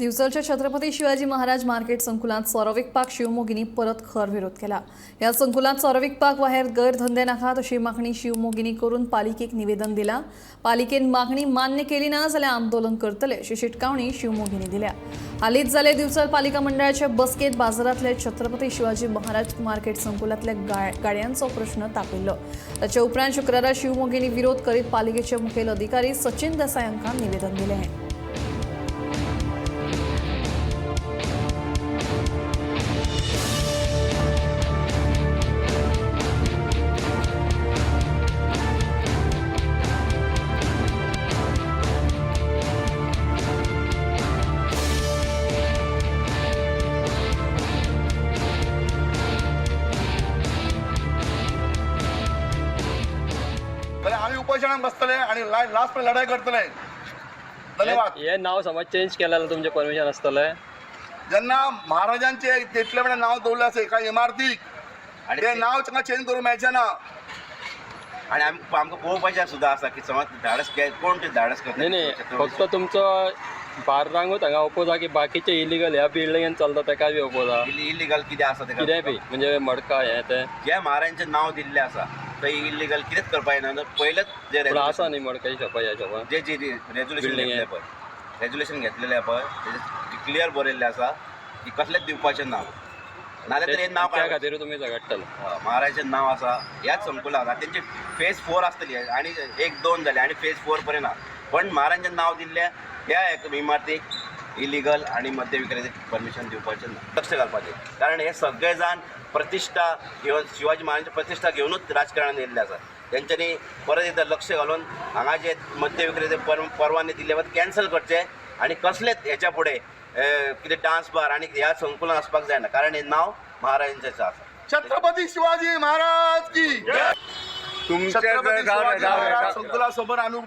दिवसाच्या छत्रपती शिवाजी महाराज मार्केट संकुलात सौरविक पाक शिवमोगींनी परत खर विरोध केला। या संकुलात सौरविक पाक बाहेर गैरधंदे नाकात अशी मागणी शिवमोगींनी करून पालिकेक निवेदन दिला। पालिकेन मागणी मान्य केली ना जाल्यार आंदोलन करतले अशी शिटकावणी शिवमोगींनी दिल्या। हालींच जाले दिवचल पालिका मंडळाच्या बसकेत बाजारातले छत्रपती शिवाजी महाराज मार्केट संकुलातल्या गाड्यांचो प्रश्न तापयल्लो। ताच्या उपरांत शुक्रारा शिवमोगींनी विरोध करीत पालिकेचे मुखेल अधिकारी सचिन देसाई हांकां निवेदन दिलें। आम्ही उपोषणात बसतले आणि लास्ट पर्यंत लढाई करतले। धन्यवाद। हे नाव समज चेंज केलेलं तुमचे परमिशन असतले ज्यांना महाराजांचे तितले वेळा नाव दवरले असे एका इमारतीक आणि ते नाव तांकां चेंज करूंक मेळचें ना। आणि आमकां पळोवपाचें सुद्धा आसा की समज धाडस कोण ते धाडस करता। नाही फक्त तुमचो बारांगूच हांगा ओपोज आहा की बाकीचे इलिगल ह्या बिल्डिंगेन चलता तेका बी ओपोज आहा। इलिगल कितें आसा तेका कितें बी म्हणजे मडका हें तें जे महाराजांचें नाव दिल्लें आसा ते इलिगल कितेंच करपाक येना। पयलेच जे पूण आसा न्ही मडकाची शॉपां ह्या शॉपां जे रेजोल्युशन घेतलें पळय रेजोल्युशन घेतलेलें पळय तेजें क्लियर बरयल्लें आसा की कसलेंच दिवपाचें ना नाजाल्यार तें नाव त्या खातीर तुमी झगडटले। महाराजांचें नाव आसा ह्याच संकुलाक तेंची फेज 4 आसतली आनी 1-2 जाले आनी फेज 4 पर्यंत ना। पण महाराजांचें नाव दिल्लें ह्या इमारतीक इलिगल आणि मद्य विक्रेते परमिशन दिवपाचें ना। लक्ष घालपाचें कारण हे सगळे जाण प्रतिश्ठा घेवन शिवाजी महाराजांची प्रतिश्ठा घेवनूच राजकारणांत येयल्ले आसा। तेंच्यांनी परत एकदां लक्ष घालून हांगा जे मद्य विक्रेते परवाने दिल्ले वता कॅन्सल करचे आणि कसलेच ह्याच्या फुडें कितें डान्स बार आणि ह्या संकुलान आसपाक जायना कारण हे नाव महाराजांचें आसा। छत्रपती शिवाजी महाराज की तुमच्या छत्रपती शिवाजी महाराज संकुला समोर आमी